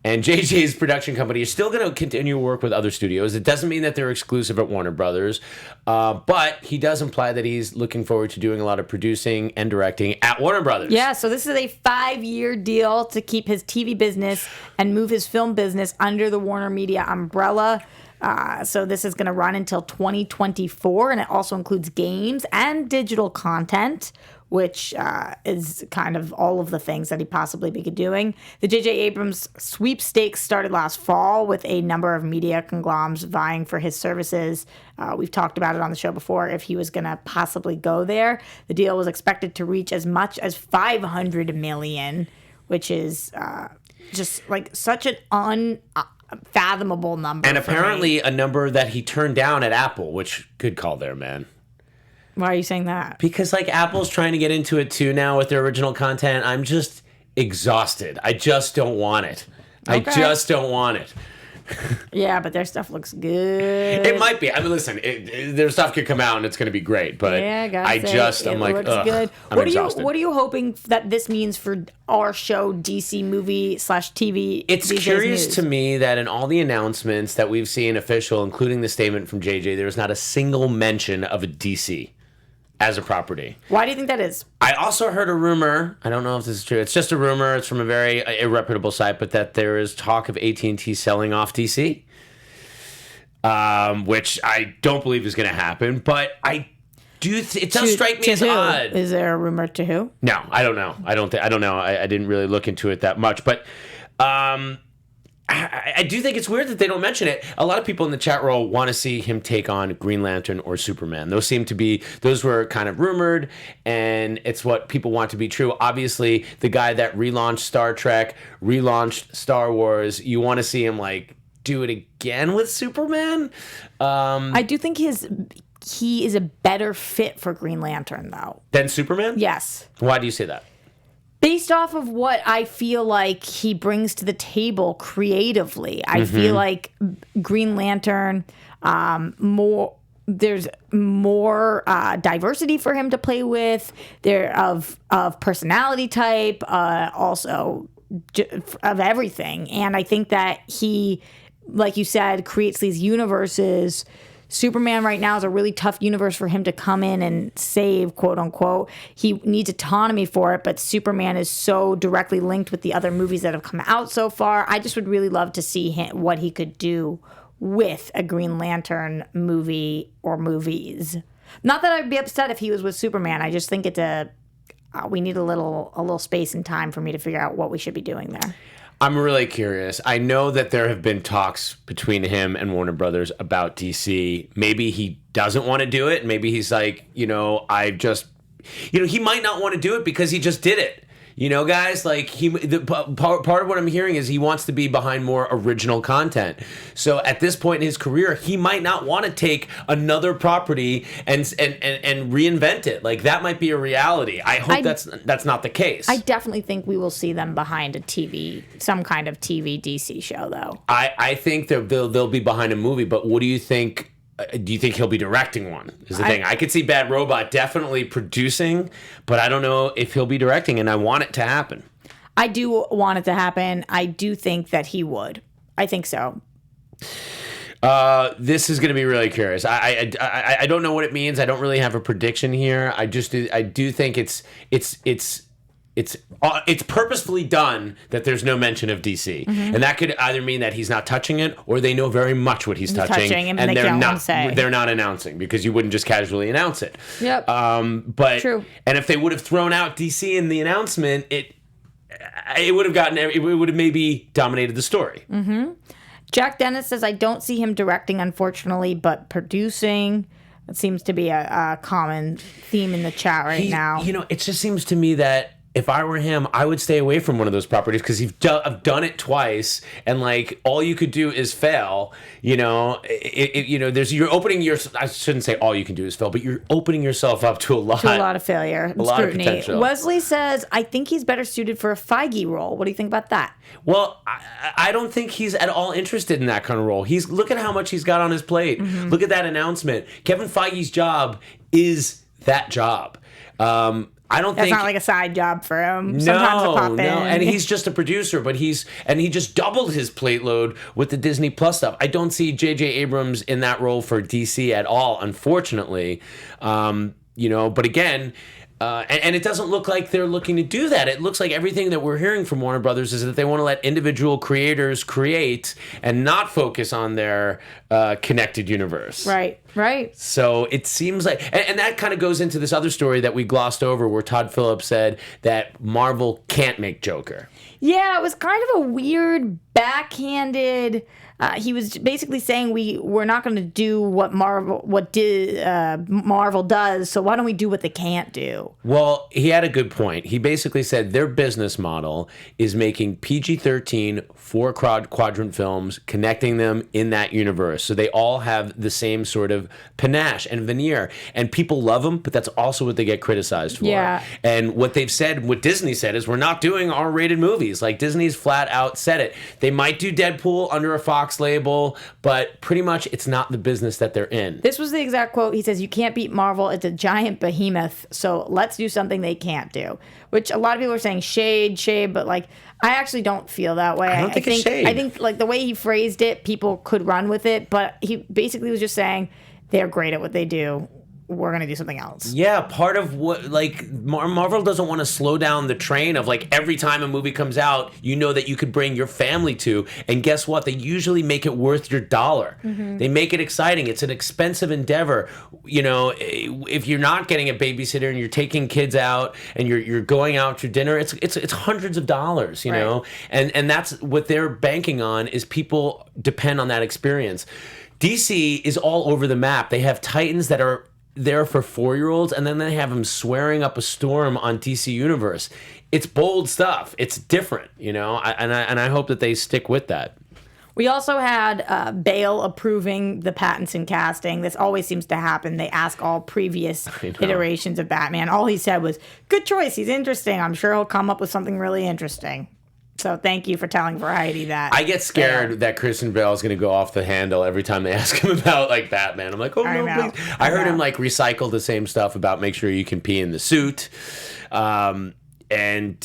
and JJ's production company is still going to continue to work with other studios. It doesn't mean that they're exclusive at Warner Brothers, but he does imply that he's looking forward to doing a lot of producing and directing at Warner Brothers. Yeah, so this is a 5-year deal to keep his TV business and move his film business under the Warner Media umbrella. So this is going to run until 2024, and it also includes games and digital content, which is kind of all of the things that he possibly be doing. The J.J. Abrams sweepstakes started last fall with a number of media conglomerates vying for his services. We've talked about it on the show before, if he was going to possibly go there. The deal was expected to reach as much as $500 million, which is just like such an unfathomable number. And apparently a number that he turned down at Apple, which good call there, man. Why are you saying that? Because like Apple's trying to get into it too now with their original content. I'm just exhausted. I just don't want it. Okay. I just don't want it. Yeah, but their stuff looks good. It might be. I mean, listen, their stuff could come out and it's going to be great, but yeah, I'm like, looks ugh, good. I'm what exhausted. What are you hoping that this means for our show, DC movie/TV? It's curious to me that in all the announcements that we've seen official, including the statement from JJ, there's not a single mention of a DC as a property. Why do you think that is? I also heard a rumor. I don't know if this is true. It's just a rumor. It's from a very irreputable site, but that there is talk of AT&T selling off DC, which I don't believe is going to happen. But I do. It does strike me as odd. Is there a rumor to who? No, I don't know. I don't know. I didn't really look into it that much, but. I do think it's weird that they don't mention it. A lot of people in the chat room want to see him take on Green Lantern or Superman. Those were kind of rumored, and it's what people want to be true. Obviously, the guy that relaunched Star Trek, relaunched Star Wars, you want to see him like do it again with Superman. I do think he is a better fit for Green Lantern, though. Than Superman? Yes. Why do you say that? Based off of what I feel like he brings to the table creatively, I feel like Green Lantern, there's more diversity for him to play with. There of personality type, also of everything, and I think that he, like you said, creates these universes Superman right now is a really tough universe for him to come in and save, quote unquote. He needs autonomy for it, but Superman is so directly linked with the other movies that have come out so far. I just would really love to see what he could do with a Green Lantern movie or movies. Not that I'd be upset if he was with Superman. I just think we need a little space and time for me to figure out what we should be doing there. I'm really curious. I know that there have been talks between him and Warner Brothers about DC. Maybe he doesn't want to do it. Maybe he's like, he might not want to do it because he just did it. Guys, like part of what I'm hearing is he wants to be behind more original content. So at this point in his career, he might not want to take another property and reinvent it. Like that might be a reality. I hope that's not the case. I definitely think we will see them behind some kind of TV DC show, though. I think they'll be behind a movie. But what do you think? Do you think he'll be directing one? Is the thing. I could see Bad Robot definitely producing, but I don't know if he'll be directing, and I want it to happen. I do want it to happen. I do think that he would. I think so. This is going to be really curious. I don't know what it means. I don't really have a prediction here. I do think it's purposefully done that there's no mention of DC, and that could either mean that he's not touching it, or they know very much what he's touching, and they're not announcing, because you wouldn't just casually announce it. Yep. But true. And if they would have thrown out DC in the announcement, it would have maybe dominated the story. Mm-hmm. Jack Dennis says, I don't see him directing, unfortunately, but producing. It seems to be a common theme in the chat now. It just seems to me that if I were him, I would stay away from one of those properties, because I've done it twice, and like all you could do is fail. You're opening I shouldn't say all you can do is fail, but you're opening yourself up to a lot of failure, and lot scrutiny. of potential. Wesley says, I think he's better suited for a Feige role. What do you think about that? Well, I don't think he's at all interested in that kind of role. Look at how much he's got on his plate. Mm-hmm. Look at that announcement. Kevin Feige's job is that job. I don't think that's not like a side job for him. Sometimes he'll pop in. And he's just a producer, but he just doubled his plate load with the Disney Plus stuff. I don't see J.J. Abrams in that role for DC at all, unfortunately. But again, and it doesn't look like they're looking to do that. It looks like everything that we're hearing from Warner Brothers is that they want to let individual creators create and not focus on their connected universe. Right. So it seems like, and that kind of goes into this other story that we glossed over, where Todd Phillips said that Marvel can't make Joker. Yeah, it was kind of a weird backhanded. He was basically saying we're not going to do what Marvel does, so why don't we do what they can't do? Well, he had a good point. He basically said their business model is making PG-13 4-quadrant films, connecting them in that universe, so they all have the same sort of panache and veneer, and people love them, but that's also what they get criticized for. Yeah. And what Disney said is, we're not doing R-rated movies. Like, Disney's flat out said it. They might do Deadpool under a Fox label, but pretty much it's not the business that they're in. This was the exact quote. He says, you can't beat Marvel. It's a giant behemoth, so let's do something they can't do. Which a lot of people are saying shade, but like, I actually don't feel that way. I don't think it's shade. I think like the way he phrased it, people could run with it, but he basically was just saying they're great at what they do. We're going to do something else. Yeah, part of what, like, Marvel doesn't want to slow down the train of, like, every time a movie comes out, that you could bring your family to. And guess what? They usually make it worth your dollar. Mm-hmm. They make it exciting. It's an expensive endeavor. If you're not getting a babysitter and you're taking kids out and you're going out to dinner, it's hundreds of dollars, you know? And that's what they're banking on, is people depend on that experience. DC is all over the map. They have Titans that are there for 4-year-olds, and then they have them swearing up a storm on DC Universe. It's bold stuff. It's different, and I hope that they stick with that. We also had Bale approving the Pattinson casting. This always seems to happen. They ask all previous iterations of Batman. All he said was, good choice. He's interesting. I'm sure he'll come up with something really interesting. So thank you for telling Variety that. I get scared that Christian Bale is going to go off the handle every time they ask him about like Batman. I'm like, oh no, please. I heard him like recycle the same stuff about make sure you can pee in the suit, kind of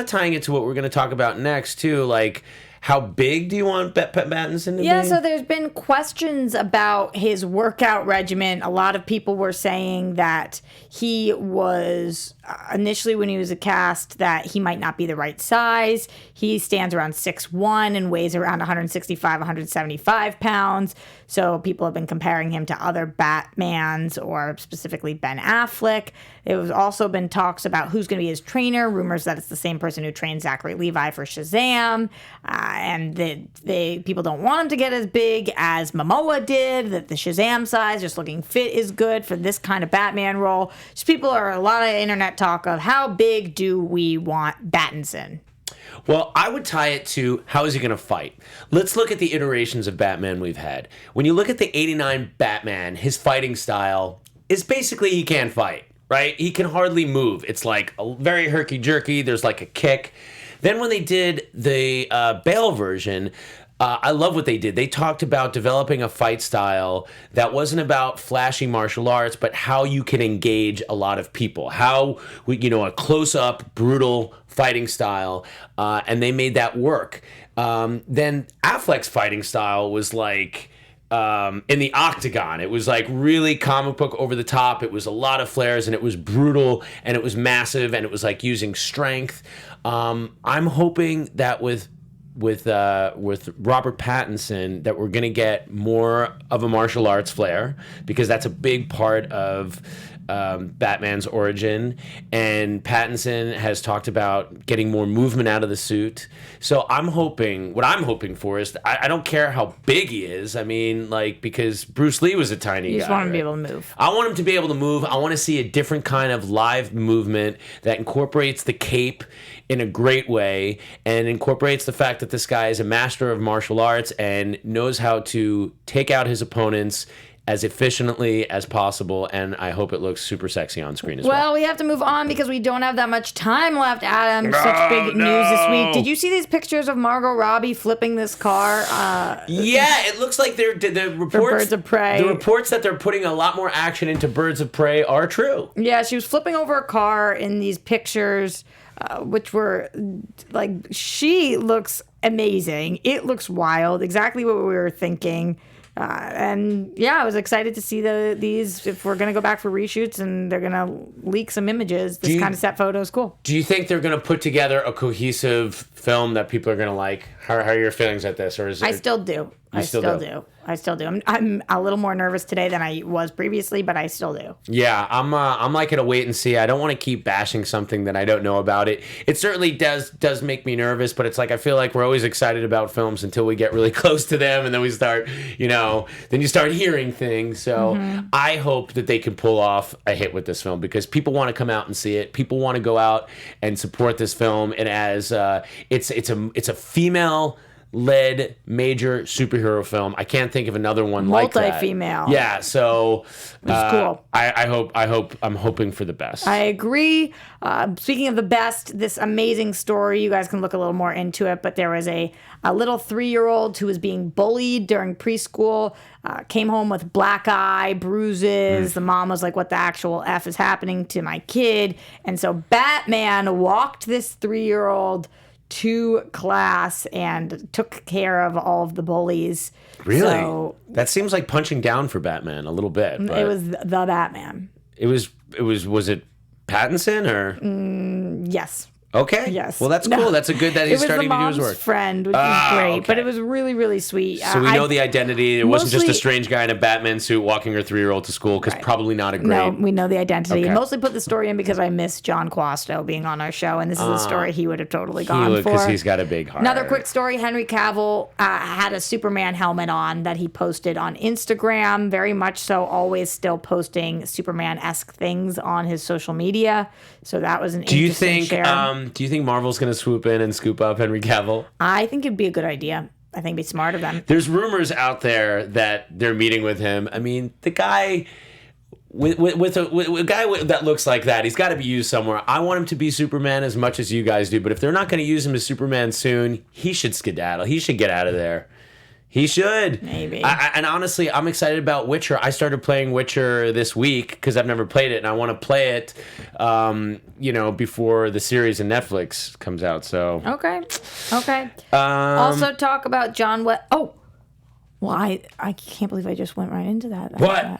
tying into what we're going to talk about next too. Like, How big do you want Pattinson to be? Yeah, so there's been questions about his workout regimen. A lot of people were saying that he was, initially when he was cast, that he might not be the right size. He stands around 6'1" and weighs around 165, 175 pounds. So people have been comparing him to other Batmans, or specifically Ben Affleck. There was also been talks about who's going to be his trainer, rumors that it's the same person who trained Zachary Levi for Shazam, and that people don't want him to get as big as Momoa did, that the Shazam size, just looking fit, is good for this kind of Batman role. Just people are a lot of internet talk of how big do we want Pattinson? Well, I would tie it to how is he going to fight? Let's look at the iterations of Batman we've had. When you look at the 89 Batman, his fighting style is basically he can't fight, right? He can hardly move. It's like a very herky-jerky. There's like a kick. Then when they did the Bale version, I love what they did. They talked about developing a fight style that wasn't about flashy martial arts, but how you can engage a lot of people. How, a close-up, brutal fighting style, and they made that work. Then Affleck's fighting style was like in the octagon. It was like really comic book over the top. It was a lot of flares, and it was brutal, and it was massive, and it was like using strength. I'm hoping that with Robert Pattinson that we're going to get more of a martial arts flair, because that's a big part of Batman's origin, and Pattinson has talked about getting more movement out of the suit. So what I'm hoping for is, I don't care how big he is. I mean, like, because Bruce Lee was a tiny guy. You just want him to be able to move. I want him to be able to move. I want to see a different kind of live movement that incorporates the cape in a great way, and incorporates the fact that this guy is a master of martial arts and knows how to take out his opponents as efficiently as possible, and I hope it looks super sexy on screen as well. Well, we have to move on because we don't have that much time left, Adam. Such big news this week. Did you see these pictures of Margot Robbie flipping this car? Yeah, it looks like the reports, Birds of Prey. The reports that they're putting a lot more action into Birds of Prey are true. Yeah, she was flipping over a car in these pictures, which were like, she looks amazing. It looks wild. Exactly what we were thinking. And yeah, I was excited to see these. If we're gonna go back for reshoots and they're gonna leak some images, this kind of set photo is cool. Do you think they're gonna put together a cohesive film that people are gonna like? How are your feelings at this? Or is I still do. I still do. I'm a little more nervous today than I was previously, but I still do. Yeah, I'm like at a wait and see. I don't want to keep bashing something that I don't know about. It certainly does make me nervous, but it's like I feel like we're always excited about films until we get really close to them, and then we start, then you start hearing things. So I hope that they can pull off a hit with this film, because people want to come out and see it. People want to go out and support this film, and as it's a female led major superhero film. I can't think of another one like that. Multi-female. Yeah, so it's cool. I'm hoping for the best. I agree. Speaking of the best, this amazing story, you guys can look a little more into it, but there was a little 3-year-old who was being bullied during preschool, came home with black eye, bruises. The mom was like, what the actual F is happening to my kid? And so Batman walked this 3-year-old to class and took care of all of the bullies. Really? So, that seems like punching down for Batman a little bit. But it was the Batman. Was it Pattinson or? Yes. Okay. Yes. Well, that's cool. That's a good that he's starting to do his It was the work. mom's friend, which is great. Okay. But it was really, really sweet. So we know the identity. It wasn't just a mostly- strange guy in a Batman suit walking her 3-year-old to school, because probably not a great... No, we know the identity. Okay. I mostly put the story in because I miss John Quasto being on our show, and this is a story he would have totally gone for. Because he's got a big heart. Another quick story, Henry Cavill had a Superman helmet on that he posted on Instagram, very much so, always still posting Superman-esque things on his social media. So that was an interesting share. Do you think Marvel's going to swoop in and scoop up Henry Cavill? I think it'd be a good idea. I think it'd be smart of them. There's rumors out there that they're meeting with him. I mean, the guy... With a guy that looks like that, he's got to be used somewhere. I want him to be Superman as much as you guys do, but if they're not going to use him as Superman soon, he should skedaddle. He should get out of there. He should. Maybe. And honestly, I'm excited about Witcher. I started playing Witcher this week because I've never played it, and I want to play it, before the series in Netflix comes out. So Okay. Also talk about John West. Oh, well, I can't believe I just went right into that. What?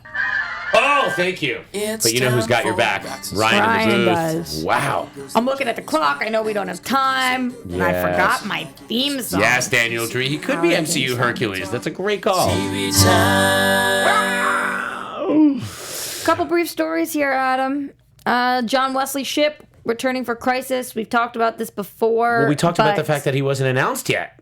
Oh, thank you. But you know who's got your back? Ryan in the booth. does. Wow. I'm looking at the clock. I know we don't have time. And I forgot my theme song. Yes, Daniel Tree. He could be MCU Hercules. That's a great call. Couple brief stories here, Adam. John Wesley Shipp returning for Crisis. We've talked about this before. Well, we talked about the fact that he wasn't announced yet.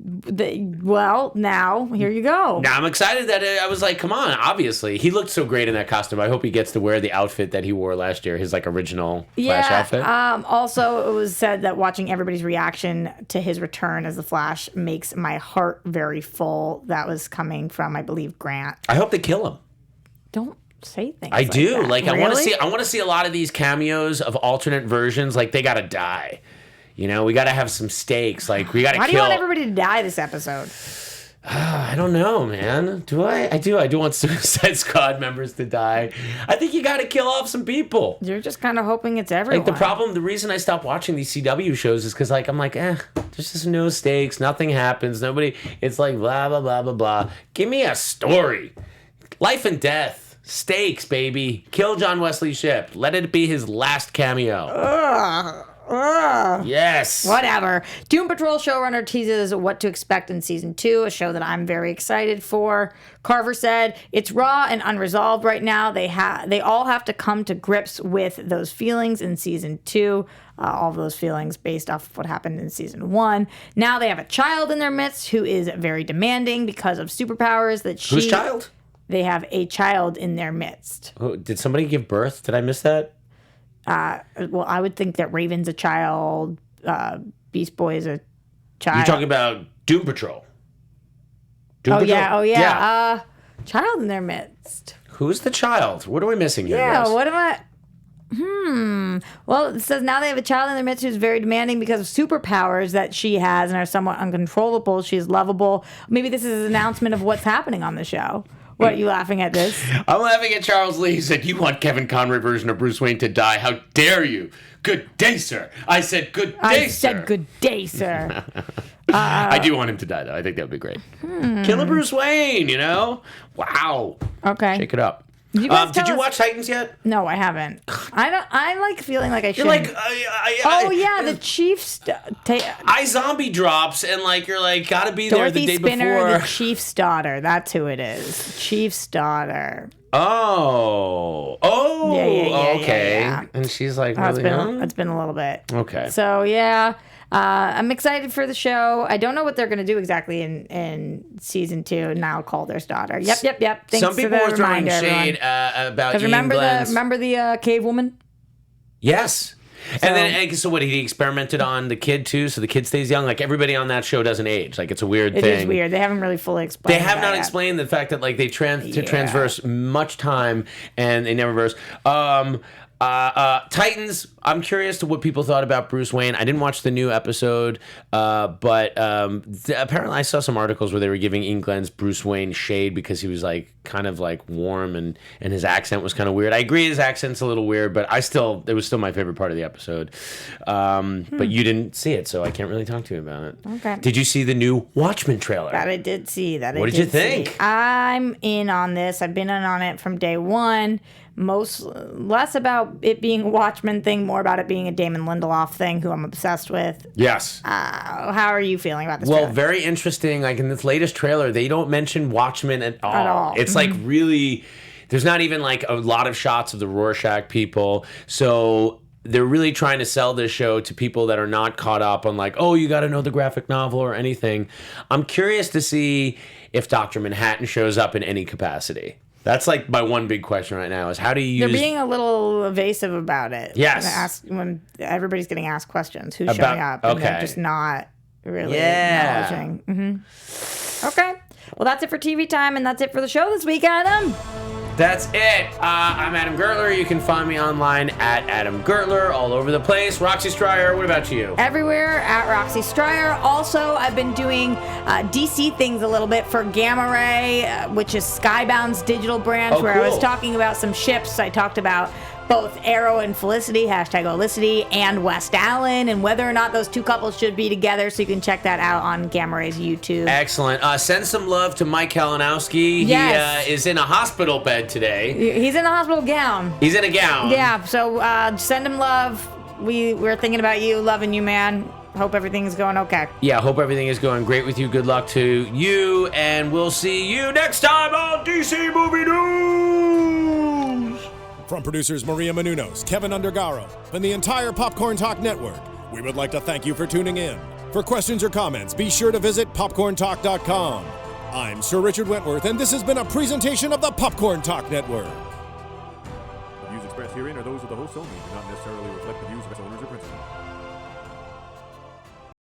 Now, here you go. Now I'm excited that I was like, come on, obviously. He looked so great in that costume. I hope he gets to wear the outfit that he wore last year, his original Flash outfit. Also, it was said that watching everybody's reaction to his return as the Flash makes my heart very full. That was coming from, I believe, Grant. I hope they kill him. Don't say things I do. that. Like, Really? I want to see a lot of these cameos of alternate versions. Like, they got to die. We got to have some stakes. Like, we got to kill. Why do you want everybody to die this episode? I don't know, man. Do I? I do. I do want Suicide Squad members to die. I think you got to kill off some people. You're just kind of hoping it's everyone. The reason I stopped watching these CW shows is because, I'm like, there's just no stakes. Nothing happens. Nobody, it's like blah, blah, blah, blah, blah. Give me a story. Life and death. Stakes, baby. Kill John Wesley Shipp. Let it be his last cameo. Yes. Whatever. Doom Patrol showrunner teases what to expect in season 2, a show that I'm very excited for. Carver said, "It's raw and unresolved right now. They all have to come to grips with those feelings in season 2. All of those feelings based off of what happened in season 1. Now they have a child in their midst who is very demanding because of superpowers that she..." Whose child? They have a child in their midst. Oh, did somebody give birth? Did I miss that? Well, I would think that Raven's a child, Beast Boy is a child. You're talking about Doom Patrol. Doom Patrol? Yeah. Child in their midst. Who's the child? What are we missing here? Yeah, guys? what am I... Well, it says now they have a child in their midst who's very demanding because of superpowers that she has and are somewhat uncontrollable. She's lovable. Maybe this is an announcement of what's happening on the show. What, are you laughing at this? I'm laughing at Charles Lee. He said, "You want Kevin Conroy version of Bruce Wayne to die? How dare you? Good day, sir." I said, "Good day, sir." I said, "Good day, sir." I do want him to die, though. I think that would be great. Kill a Bruce Wayne, Wow. Okay. Shake it up. You guys Did tell you us- watch Titans yet? No, I haven't. I like feeling like I should. You're like, the Chiefs. iZombie drops, and you're gotta be there Dorothy the day Spinner, before. the Chief's daughter. That's who it is. Chief's daughter. Oh, Yeah, okay. yeah. And she's like, Oh, really young? it's been a little bit. Okay. So yeah, I'm excited for the show. I don't know what they're going to do exactly in season 2. Now Calder's daughter. Yep. Thanks Some people for were the throwing reminder, shade everyone. about Because Ian Glenn's. remember the cave woman? Yes. And then, so what, he experimented on the kid too, so the kid stays young? Everybody on that show doesn't age. It's a weird thing. It is weird. They haven't really fully explained They have that not yet. explained the fact that they transverse much time and they never verse. Titans, I'm curious to what people thought about Bruce Wayne. I didn't watch the new episode, but apparently I saw some articles where they were giving Ian Glenn's Bruce Wayne shade because he was kind of warm and his accent was kind of weird. I agree his accent's a little weird, but it was still my favorite part of the episode. But you didn't see it, so I can't really talk to you about it. Okay. Did you see the new Watchmen trailer? That I did see. What did you think? I'm in on this. I've been in on it from day one. Less about it being a Watchmen thing, more about it being a Damon Lindelof thing, who I'm obsessed with. Yes. How are you feeling about this? Well, trailer? very interesting. In this latest trailer, they don't mention Watchmen at all. At all. It's really, there's not even a lot of shots of the Rorschach people. So they're really trying to sell this show to people that are not caught up on you got to know the graphic novel or anything. I'm curious to see if Dr. Manhattan shows up in any capacity. That's my one big question right now is how do you use... They're being a little evasive about it. Yes. When everybody's getting asked questions, who's showing up, and they're just not really acknowledging. Okay. Well, that's it for TV time, and that's it for the show this week, Adam. That's it. I'm Adam Gertler. You can find me online at Adam Gertler, all over the place. Roxy Stryer, what about you? Everywhere at Roxy Stryer. Also, I've been doing DC things a little bit for Gamma Ray, which is Skybound's digital branch, where I was talking about some ships. I talked about both Arrow and Felicity, #Olicity, and West Allen, and whether or not those two couples should be together, so you can check that out on Gamma Ray's YouTube. Excellent. Send some love to Mike Kalinowski. Yes. He is in a hospital bed today. He's in a hospital gown. He's in a gown. Yeah, so send him love. We're thinking about you, loving you, man. Hope everything's going okay. Yeah, hope everything is going great with you. Good luck to you, and we'll see you next time on DC Movie News! From producers Maria Menounos, Kevin Undergaro, and the entire Popcorn Talk Network, we would like to thank you for tuning in. For questions or comments, be sure to visit popcorntalk.com. I'm Sir Richard Wentworth, and this has been a presentation of the Popcorn Talk Network. The views expressed herein are those of the hosts only and do not necessarily reflect the views of its owners or principals.